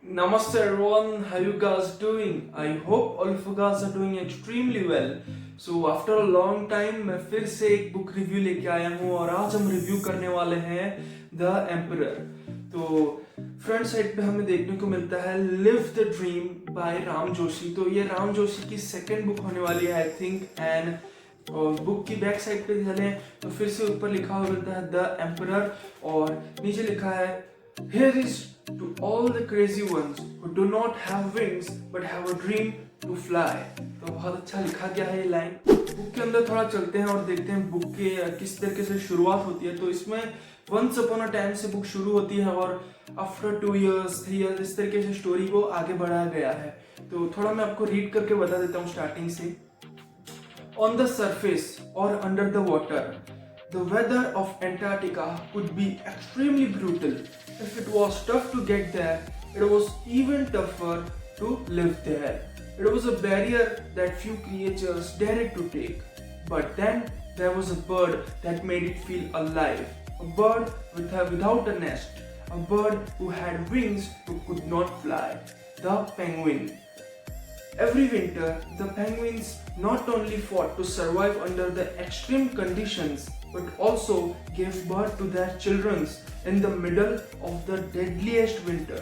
Namaste everyone, how you guys doing? I hope all of you guys are doing extremely well. So after a long time मैं फिर से एक book review लेके आया हूँ और आज हम रिव्यू करने वाले हैं द एम्परर। तो फ्रंट साइड पे हमें देखने को मिलता है live the dream by Ram Joshi. तो ये राम जोशी की सेकंड बुक होने वाली है आई थिंक। एंड और बुक की बैक साइड पे चले तो फिर से ऊपर लिखा हुआ मिलता है द एम्परर और नीचे लिखा है Here is to all the crazy ones who do not have wings but have a dream to fly। तो बहुत अच्छा लिखा गया है ये लाइन। बुक के अंदर थोड़ा चलते हैं और देखते हैं बुक के किस तरीके से शुरुआत होती है। तो इसमें वंस अपॉन अ टाइम से बुक शुरू होती है और आफ्टर 2 years 3 years इस तरीके से स्टोरी को आगे बढ़ाया गया है। तो थोड़ा मैं आपको रीड करके बता देता हूँ स्टार्टिंग से। On the surface or under the water, the weather of Antarctica could be extremely brutal. If it was tough to get there, it was even tougher to live there. It was a barrier that few creatures dared to take. But then there was a bird that made it feel alive. A bird without a nest. A bird who had wings but could not fly. The penguin. Every winter, the penguins not only fought to survive under the extreme conditions but also gave birth to their children in the middle of the deadliest winter.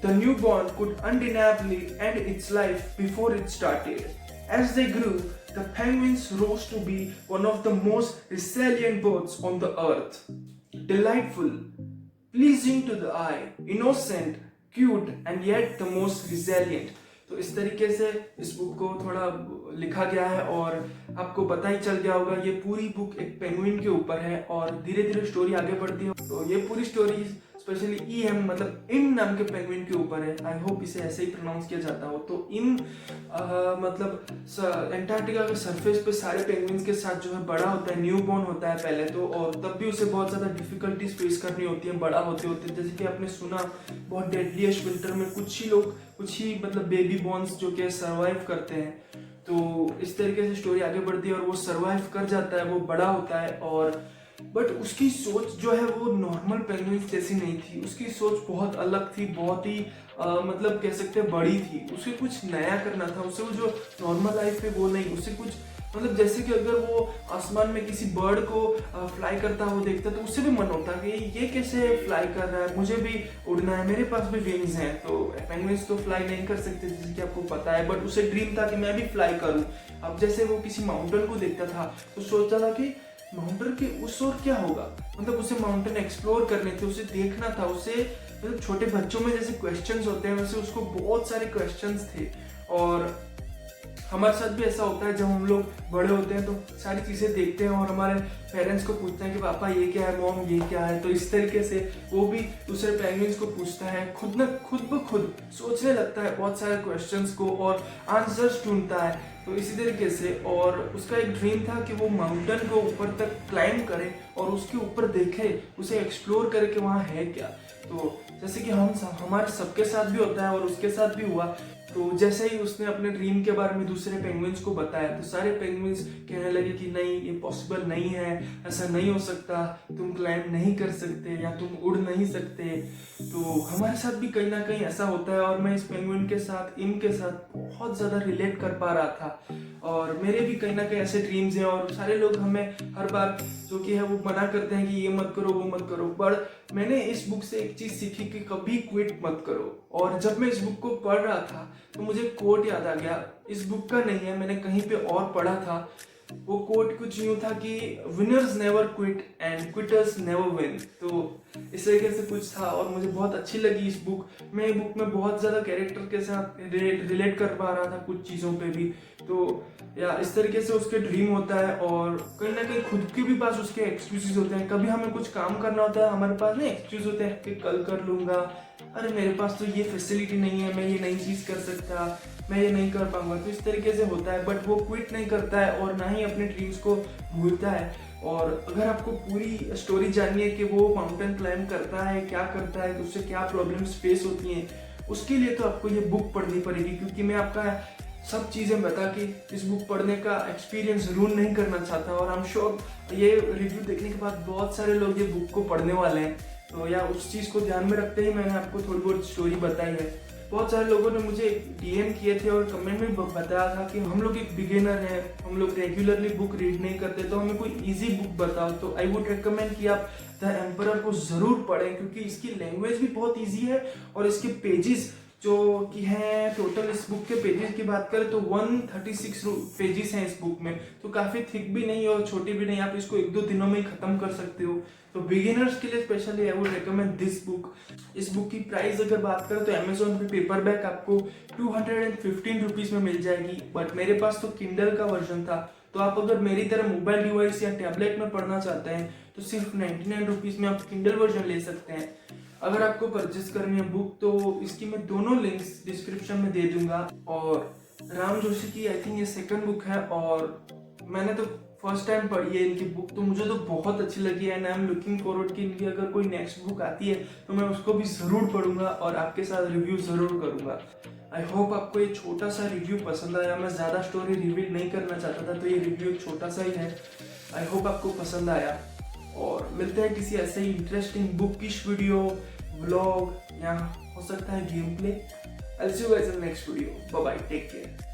The newborn could undeniably end its life before it started. As they grew, the penguins rose to be one of the most resilient birds on the earth. Delightful, pleasing to the eye, innocent, cute, and yet the most resilient. तो इस तरीके से इस book को थोड़ा लिखा गया है और आपको पता ही चल गया होगा ये पूरी बुक एक पेंगुइन के ऊपर है और धीरे धीरे स्टोरी आगे बढ़ती है। तो ये पूरी स्टोरी स्पेशली ईएम मतलब इन नाम के पेंगुइन के ऊपर है। आई होप इसे ऐसे ही प्रोनाउंस किया जाता हो। तो इन मतलब एंटार्क्टिका के सरफेस पे सारे पेंगुइन्स के साथ जो है बड़ा होता है, न्यू बॉर्न होता है पहले तो, और तब भी उसे बहुत ज़्यादा डिफिकल्टीज फेस करनी होती है बड़ा होते होते। जैसे कि आपने सुना बहुत डेडलीस्ट विंटर में कुछ ही मतलब बेबी बॉर्न्स जो कि सर्वाइव करते हैं। तो इस तरीके से स्टोरी आगे बढ़ती है और वो सर्वाइव कर जाता है, वो बड़ा होता है और बट उसकी सोच जो है वो नॉर्मल पेंगुइन्स जैसी नहीं थी। उसकी सोच बहुत अलग थी, बहुत ही मतलब कह सकते हैं बड़ी थी। उसे कुछ नया करना था, उसे वो जो नॉर्मल लाइफ है वो नहीं, उसे कुछ मतलब जैसे कि अगर वो आसमान में किसी बर्ड को फ्लाई करता हुआ देखता तो उससे भी मन होता कि ये कैसे फ्लाई कर रहा है, मुझे भी उड़ना है, मेरे पास भी विंग्स हैं। तो पेंगुइन्स तो फ्लाई नहीं कर सकते जैसे कि आपको पता है, बट उसे ड्रीम था कि मैं भी फ्लाई करूं। अब जैसे वो किसी माउंटेन को देखता था तो सोचता था कि माउंटेन के उस ओर क्या होगा, मतलब उसे माउंटेन एक्सप्लोर करने थे, उसे देखना था। उसे मतलब छोटे बच्चों में जैसे क्वेश्चंस होते हैं वैसे उसको बहुत सारे क्वेश्चंस थे। और हमारे साथ भी ऐसा होता है जब हम लोग बड़े होते हैं तो सारी चीज़ें देखते हैं और हमारे पेरेंट्स को पूछते हैं कि पापा ये क्या है, मॉम ये क्या है। तो इस तरीके से वो भी दूसरे पेंगुइन्स को पूछता है, खुद ब खुद सोचने लगता है बहुत सारे क्वेश्चंस को और आंसर्स ढूंढता है। तो इसी तरीके से और उसका एक ड्रीम था कि वो माउंटेन को ऊपर तक क्लाइंब करे और उसके ऊपर देखे, उसे एक्सप्लोर करे कि वहाँ है क्या। तो जैसे कि हमारे सबके साथ भी होता है और उसके साथ भी हुआ। तो जैसे ही उसने अपने ड्रीम के बारे में दूसरे पेंगुइन्स को बताया तो सारे पेंगुइन्स कहने लगे कि नहीं ये पॉसिबल नहीं है, ऐसा नहीं हो सकता, तुम क्लाइंब नहीं कर सकते या तुम उड़ नहीं सकते। तो हमारे साथ भी कहीं ना कहीं ऐसा होता है और मैं इस पेंगुइन के साथ, इनके साथ बहुत ज़्यादा रिलेट कर पा रहा था। और मेरे भी कहीं ना कहीं ऐसे ड्रीम्स हैं और सारे लोग हमें हर बार जो कि है वो मना करते हैं कि ये मत करो वो मत करो। पर मैंने इस बुक से एक चीज़ सीखी कि कभी क्विट मत करो। और जब मैं इस बुक को पढ़ रहा था तो मुझे कोट याद आ गया, इस बुक का नहीं है, मैंने कहीं पे और पढ़ा था। वो कोट कुछ यूँ था कि winners never quit and quitters never win. तो इस तरीके से कुछ था और मुझे बहुत अच्छी लगी इस बुक। मैं बुक में बहुत ज़्यादा कैरेक्टर के साथ रिलेट कर पा रहा था कुछ चीज़ों पे भी। तो या इस तरीके से उसके ड्रीम होता है और कहीं ना कहीं खुद के भी पास उसके एक्सक्यूजेस होते हैं। कभी हमें कुछ काम करना होता है, हमारे पास ना एक्सक्यूज होते हैं कि कल कर लूँगा, अरे मेरे पास तो ये फैसिलिटी नहीं है, मैं ये नहीं चीज़ कर सकता, मैं ये नहीं कर पाऊंगा। तो इस तरीके से होता है, बट वो क्विट नहीं करता है और ना ही अपने ड्रीम्स को भूलता है। और अगर आपको पूरी स्टोरी जाननी है कि वो माउंटेन क्लाइंब करता है, क्या करता है, उससे क्या प्रॉब्लम्स फेस होती हैं, उसके लिए तो आपको ये बुक पढ़नी पड़ेगी। क्योंकि मैं आपका सब चीज़ें बता के इस बुक पढ़ने का एक्सपीरियंस रूल नहीं करना चाहता और आई एम श्योर ये रिव्यू देखने के बाद बहुत सारे लोग ये बुक को पढ़ने वाले हैं। तो या उस चीज़ को ध्यान में रखते ही मैंने आपको थोड़ी बहुत स्टोरी बताई है। बहुत सारे लोगों ने मुझे डीएम किए थे और कमेंट में बताया था कि हम लोग एक बिगिनर हैं, हम लोग रेगुलरली बुक रीड नहीं करते, तो हमें कोई इजी बुक बताओ। तो आई वुड रिकमेंड कि आप द एम्परर को ज़रूर पढ़ें, क्योंकि इसकी लैंग्वेज भी बहुत ईजी है और इसके पेजेस जो कि हैं, टोटल इस बुक के पेजेस की बात करें तो 136 पेजेस हैं इस बुक में, तो काफ़ी थिक भी नहीं और छोटी भी नहीं, आप इसको 1-2 दिनों में ही ख़त्म कर सकते हो। तो बिगिनर्स के लिए specially I would recommend this book. इस बुक की प्राइस अगर बात करें तो अमेजोन पे पेपर बैक आपको 215 रुपीज़ में मिल जाएगी, बट मेरे पास तो किंडल का वर्जन था। तो आप अगर मेरी तरह मोबाइल डिवाइस या टैबलेट में पढ़ना चाहते हैं तो सिर्फ 99 रुपीज़ में आप किंडल वर्जन ले सकते हैं। अगर आपको परचेज करनी है बुक तो इसकी मैं दोनों लिंक्स डिस्क्रिप्शन में दे दूंगा। और राम जोशी की आई थिंक ये सेकंड बुक है और मैंने तो फर्स्ट टाइम पढ़ी है इनकी बुक, तो मुझे तो बहुत अच्छी लगी है and I am looking forward कि इनकी अगर कोई नेक्स्ट बुक आती है तो मैं उसको भी ज़रूर पढ़ूंगा और आपके साथ रिव्यू ज़रूर करूंगा। आई होप आपको ये छोटा सा रिव्यू पसंद आया। मैं ज़्यादा स्टोरी रिवील नहीं करना चाहता था, तो ये रिव्यू छोटा सा ही है। आई होप आपको पसंद आया और मिलते हैं किसी ऐसे ही इंटरेस्टिंग बुकिश वीडियो, व्लॉग या हो सकता है game play. I'll see you guys in the next video. Bye bye. Take care.